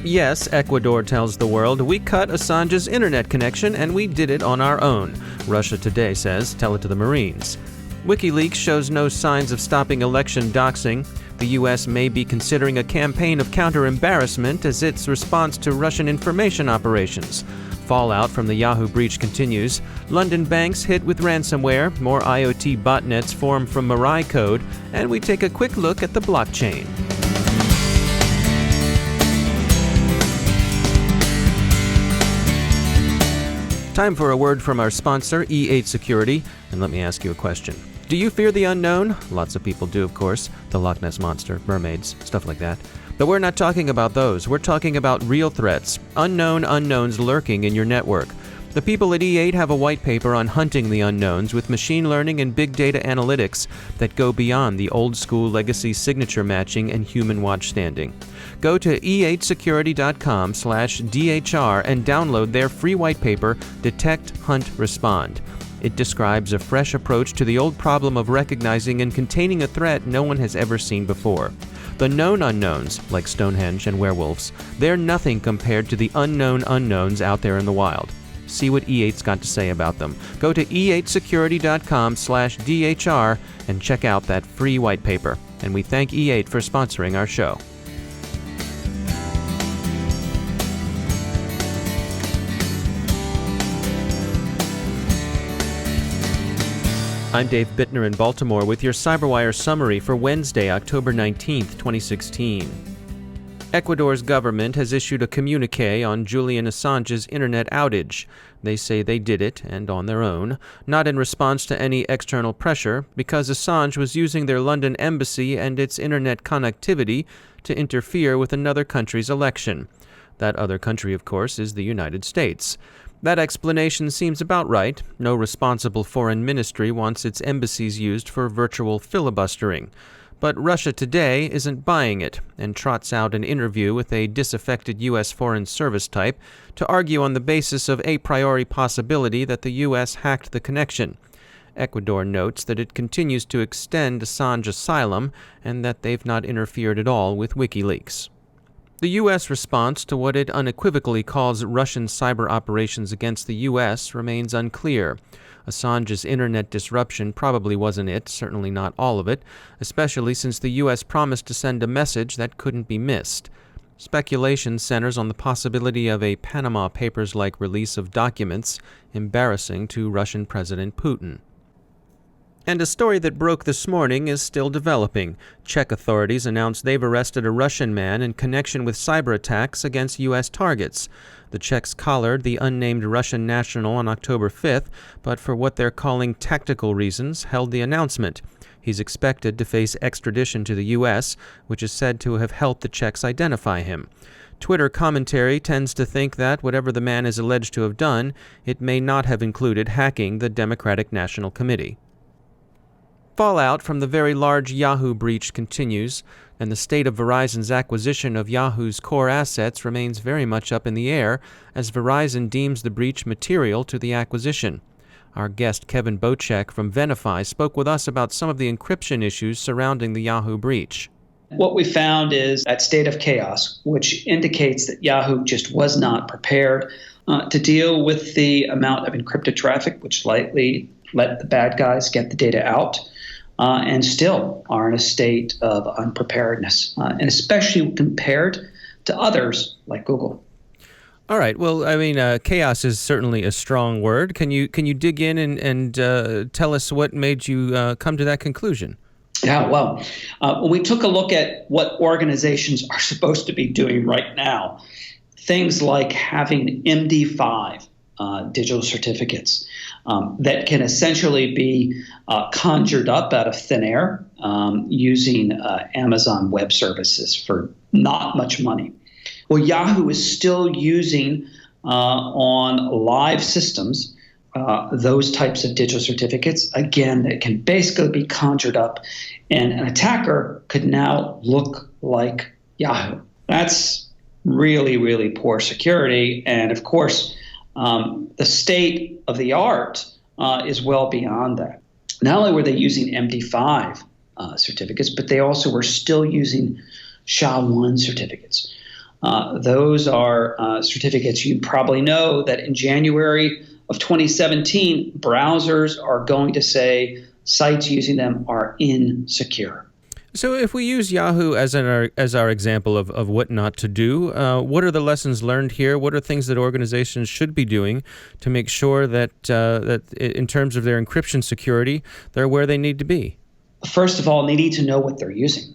Yes, Ecuador tells the world, we cut Assange's internet connection and we did it on our own. Russia Today says, tell it to the Marines. WikiLeaks shows no signs of stopping election doxing. The U.S. may be considering a campaign of counter-embarrassment as its response to Russian information operations. Fallout from the Yahoo breach continues. London banks hit with ransomware, more IoT botnets form from Mirai code, and we take a quick look at the blockchain. Time for a word from our sponsor, E8 Security, and let me ask you a question. Do you fear the unknown? Lots of people do, of course. The Loch Ness Monster, mermaids, stuff like that. But we're not talking about those. We're talking about real threats, unknown unknowns lurking in your network. The people at E8 have a white paper on hunting the unknowns with machine learning and big data analytics that go beyond the old-school legacy signature matching and human watch standing. Go to e8security.com/DHR and download their free white paper, Detect, Hunt, Respond. It describes a fresh approach to the old problem of recognizing and containing a threat no one has ever seen before. The known unknowns, like Stonehenge and werewolves, they're nothing compared to the unknown unknowns out there in the wild. See what E8's got to say about them. Go to e8security.com/DHR and check out that free white paper. And we thank E8 for sponsoring our show. I'm Dave Bittner in Baltimore with your CyberWire summary for Wednesday, October 19th, 2016. Ecuador's government has issued a communique on Julian Assange's internet outage. They say they did it, and on their own, not in response to any external pressure, because Assange was using their London embassy and its internet connectivity to interfere with another country's election. That other country, of course, is the United States. That explanation seems about right. No responsible foreign ministry wants its embassies used for virtual filibustering. But Russia Today isn't buying it and trots out an interview with a disaffected U.S. Foreign Service type to argue on the basis of a priori possibility that the U.S. hacked the connection. Ecuador notes that it continues to extend Assange asylum and that they've not interfered at all with WikiLeaks. The U.S. response to what it unequivocally calls Russian cyber operations against the U.S. remains unclear. Assange's internet disruption probably wasn't it, certainly not all of it, especially since the U.S. promised to send a message that couldn't be missed. Speculation centers on the possibility of a Panama Papers-like release of documents embarrassing to Russian President Putin. And a story that broke this morning is still developing. Czech authorities announced they've arrested a Russian man in connection with cyber attacks against U.S. targets. The Czechs collared the unnamed Russian national on October 5th, but for what they're calling tactical reasons, held the announcement. He's expected to face extradition to the U.S., which is said to have helped the Czechs identify him. Twitter commentary tends to think that whatever the man is alleged to have done, it may not have included hacking the Democratic National Committee. Fallout from the very large Yahoo breach continues, and the state of Verizon's acquisition of Yahoo's core assets remains very much up in the air as Verizon deems the breach material to the acquisition. Our guest Kevin Bocek from Venafi spoke with us about some of the encryption issues surrounding the Yahoo breach. What we found is that state of chaos, which indicates that Yahoo just was not prepared to deal with the amount of encrypted traffic, which likely let the bad guys get the data out. And still are in a state of unpreparedness, and especially compared to others like Google. All right. Well, I mean, chaos is certainly a strong word. Can you dig in and tell us what made you come to that conclusion? Yeah, well, when we took a look at what organizations are supposed to be doing right now, things like having MD5 digital certificates that can essentially be conjured up out of thin air using Amazon Web Services for not much money. Well, Yahoo is still using on live systems those types of digital certificates. Again, that can basically be conjured up, and an attacker could now look like Yahoo. That's really, really poor security. And of course, the state of the art is well beyond that. Not only were they using MD5 certificates, but they also were still using SHA-1 certificates. Those are certificates. You probably know that in January of 2017, browsers are going to say sites using them are insecure. So if we use Yahoo as our example of what not to do, what are the lessons learned here? What are things that organizations should be doing to make sure that in terms of their encryption security, they're where they need to be? First of all, they need to know what they're using.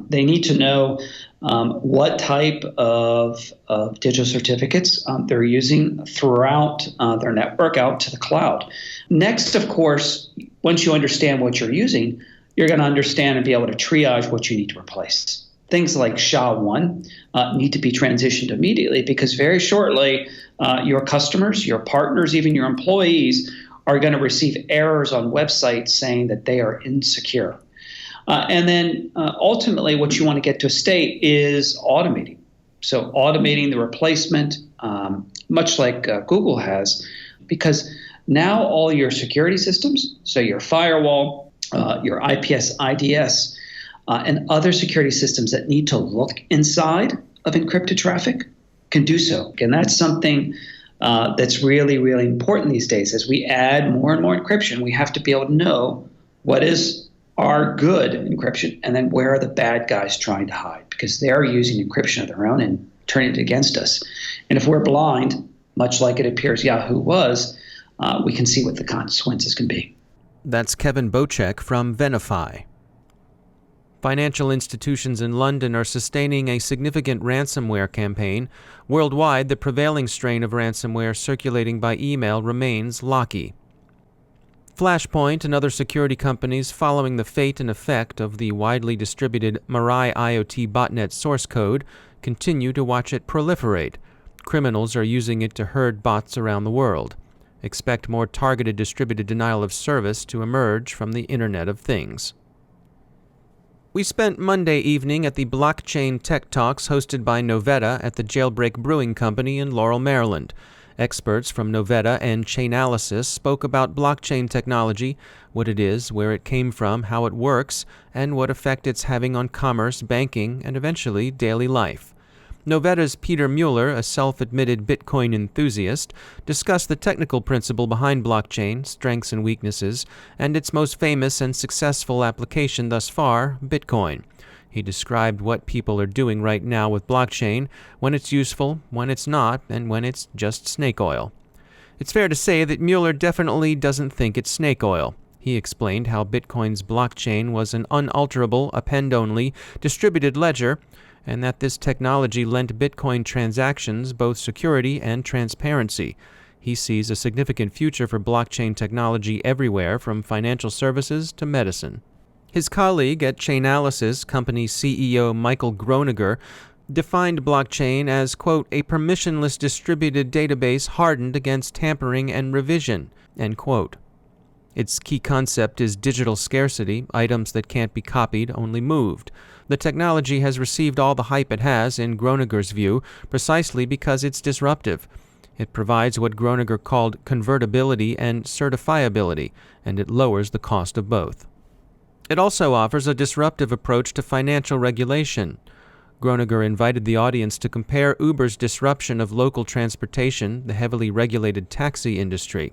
They need to know what type of digital certificates they're using throughout their network out to the cloud. Next, of course, once you understand what you're using, you're going to understand and be able to triage what you need to replace. Things like SHA-1 need to be transitioned immediately because very shortly your customers, your partners, even your employees are going to receive errors on websites saying that they are insecure. And then ultimately what you want to get to a state is automating. So automating the replacement, much like Google has, because now all your security systems, so your firewall, your IPS, IDS, and other security systems that need to look inside of encrypted traffic can do so. And that's something that's really, really important these days. As we add more and more encryption, we have to be able to know what is our good encryption and then where are the bad guys trying to hide, because they're using encryption of their own and turning it against us. And if we're blind, much like it appears Yahoo was, we can see what the consequences can be. That's Kevin Bocek from Venafi. Financial institutions in London are sustaining a significant ransomware campaign. Worldwide, the prevailing strain of ransomware circulating by email remains Locky. Flashpoint and other security companies following the fate and effect of the widely distributed Mirai IoT botnet source code continue to watch it proliferate. Criminals are using it to herd bots around the world. Expect more targeted distributed denial of service to emerge from the Internet of Things. We spent Monday evening at the Blockchain Tech Talks hosted by Novetta at the Jailbreak Brewing Company in Laurel, Maryland. Experts from Novetta and Chainalysis spoke about blockchain technology, what it is, where it came from, how it works, and what effect it's having on commerce, banking, and eventually daily life. Novetta's Peter Mueller, a self-admitted Bitcoin enthusiast, discussed the technical principle behind blockchain, strengths and weaknesses, and its most famous and successful application thus far, Bitcoin. He described what people are doing right now with blockchain, when it's useful, when it's not, and when it's just snake oil. It's fair to say that Mueller definitely doesn't think it's snake oil. He explained how Bitcoin's blockchain was an unalterable, append-only, distributed ledger, and that this technology lent Bitcoin transactions both security and transparency. He sees a significant future for blockchain technology everywhere, from financial services to medicine. His colleague at Chainalysis company CEO Michael Groninger defined blockchain as, quote, a permissionless distributed database hardened against tampering and revision, end quote. Its key concept is digital scarcity, items that can't be copied, only moved. The technology has received all the hype it has, in Groninger's view, precisely because it's disruptive. It provides what Groninger called convertibility and certifiability, and it lowers the cost of both. It also offers a disruptive approach to financial regulation. Groninger invited the audience to compare Uber's disruption of local transportation, the heavily regulated taxi industry.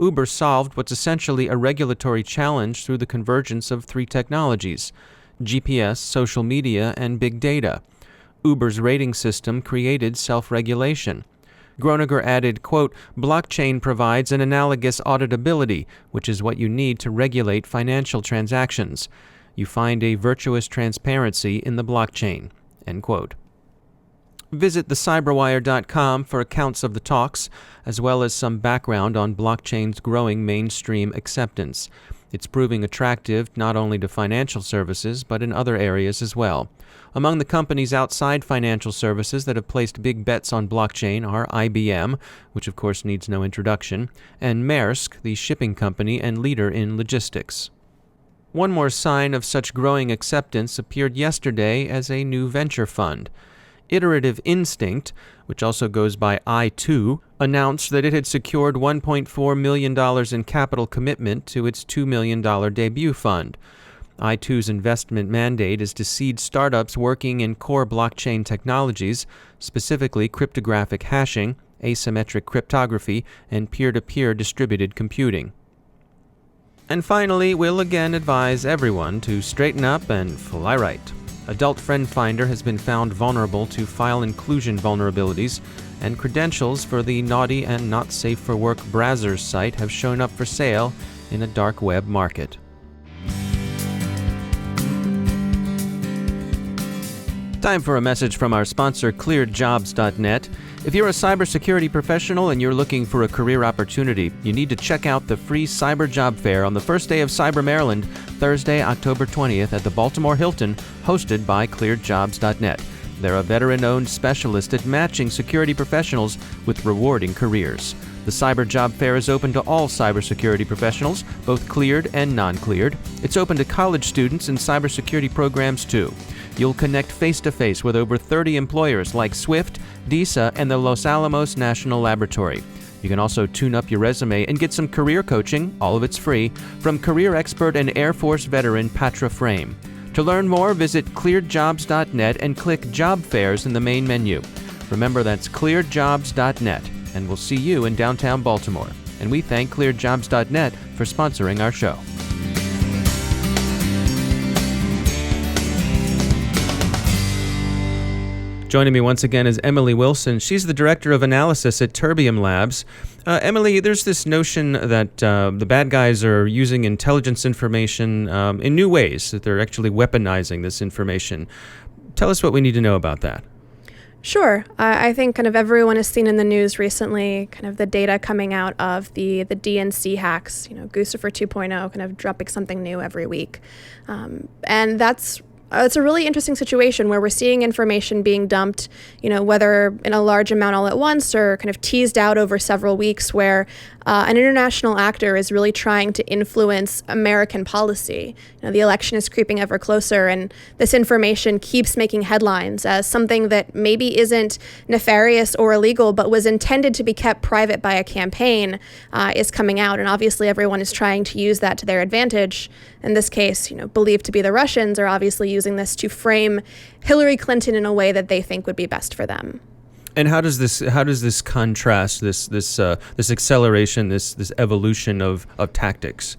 Uber solved what's essentially a regulatory challenge through the convergence of three technologies: GPS, social media, and big data. Uber's rating system created self-regulation. Groninger added, quote, blockchain provides an analogous auditability, which is what you need to regulate financial transactions. You find a virtuous transparency in the blockchain, end quote. Visit thecyberwire.com for accounts of the talks, as well as some background on blockchain's growing mainstream acceptance. It's proving attractive not only to financial services, but in other areas as well. Among the companies outside financial services that have placed big bets on blockchain are IBM, which of course needs no introduction, and Maersk, the shipping company and leader in logistics. One more sign of such growing acceptance appeared yesterday as a new venture fund. Iterative Instinct, which also goes by I2, announced that it had secured $1.4 million in capital commitment to its $2 million debut fund. I2's investment mandate is to seed startups working in core blockchain technologies, specifically cryptographic hashing, asymmetric cryptography, and peer-to-peer distributed computing. And finally, we'll again advise everyone to straighten up and fly right. Adultfriendfinder has been found vulnerable to file inclusion vulnerabilities, and credentials for the naughty and not safe for work Brazzers site have shown up for sale in a dark web market. Time for a message from our sponsor, clearedjobs.net. If you're a cybersecurity professional and you're looking for a career opportunity, you need to check out the free Cyber Job Fair on the first day of Cyber Maryland, Thursday, October 20th at the Baltimore Hilton, hosted by clearedjobs.net. They're a veteran-owned specialist at matching security professionals with rewarding careers. The Cyber Job Fair is open to all cybersecurity professionals, both cleared and non-cleared. It's open to college students in cybersecurity programs, too. You'll connect face-to-face with over 30 employers like Swift, DISA, and the Los Alamos National Laboratory. You can also tune up your resume and get some career coaching, all of it's free, from career expert and Air Force veteran Patra Frame. To learn more, visit clearedjobs.net and click Job Fairs in the main menu. Remember, that's clearedjobs.net, and we'll see you in downtown Baltimore. And we thank clearedjobs.net for sponsoring our show. Joining me once again is Emily Wilson. She's the Director of Analysis at Terbium Labs. Emily, there's this notion that the bad guys are using intelligence information in new ways, that they're actually weaponizing this information. Tell us what we need to know about that. Sure. I think kind of everyone has seen in the news recently kind of the data coming out of the DNC hacks, Guccifer 2.0, kind of dropping something new every week. And it's a really interesting situation where we're seeing information being dumped, whether in a large amount all at once or kind of teased out over several weeks, where an international actor is really trying to influence American policy. The election is creeping ever closer, and this information keeps making headlines as something that maybe isn't nefarious or illegal, but was intended to be kept private by a campaign is coming out. And obviously everyone is trying to use that to their advantage. In this case, believed to be the Russians are obviously using this to frame Hillary Clinton in a way that they think would be best for them. And how does this contrast this acceleration, this evolution of tactics?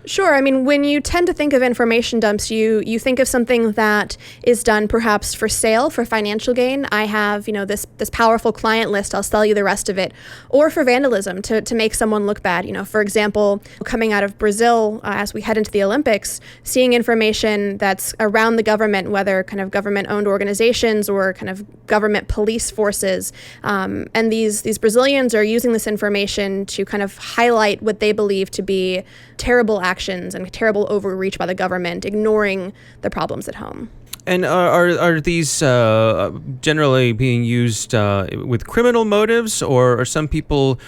Sure. I mean, when you tend to think of information dumps, you think of something that is done perhaps for sale, for financial gain. I have, this powerful client list, I'll sell you the rest of it, or for vandalism to make someone look bad. For example, coming out of Brazil as we head into the Olympics, seeing information that's around the government, whether kind of government-owned organizations or kind of government police forces, and these Brazilians are using this information to kind of highlight what they believe to be terrible actions and terrible overreach by the government, ignoring the problems at home. And are these generally being used with criminal motives, or are some people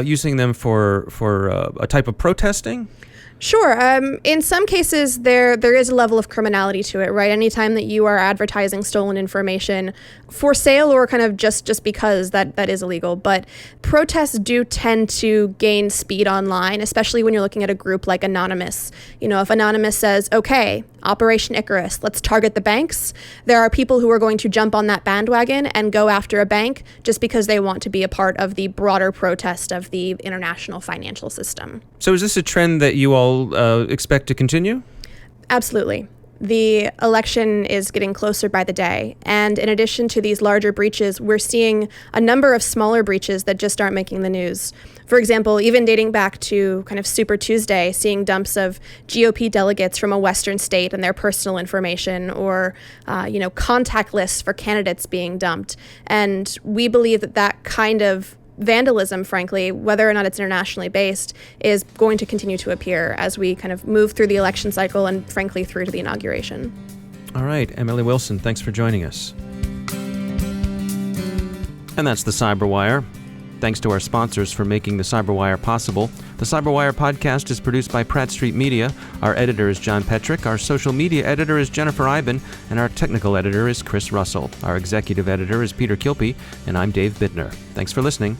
using them for a type of protesting? Sure. In some cases, there is a level of criminality to it, right? Anytime that you are advertising stolen information for sale or kind of just because that is illegal. But protests do tend to gain speed online, especially when you're looking at a group like Anonymous. If Anonymous says, okay, Operation Icarus, let's target the banks, there are people who are going to jump on that bandwagon and go after a bank just because they want to be a part of the broader protest of the international financial system. So is this a trend that you all expect to continue? Absolutely. The election is getting closer by the day. And in addition to these larger breaches, we're seeing a number of smaller breaches that just aren't making the news. For example, even dating back to kind of Super Tuesday, seeing dumps of GOP delegates from a Western state and their personal information, or, contact lists for candidates being dumped. And we believe that kind of vandalism, frankly, whether or not it's internationally based, is going to continue to appear as we kind of move through the election cycle and, frankly, through to the inauguration. All right, Emily Wilson, thanks for joining us. And that's the CyberWire. Thanks to our sponsors for making the CyberWire possible. The CyberWire podcast is produced by Pratt Street Media. Our editor is John Petrick. Our social media editor is Jennifer Iben. And our technical editor is Chris Russell. Our executive editor is Peter Kilpie. And I'm Dave Bittner. Thanks for listening.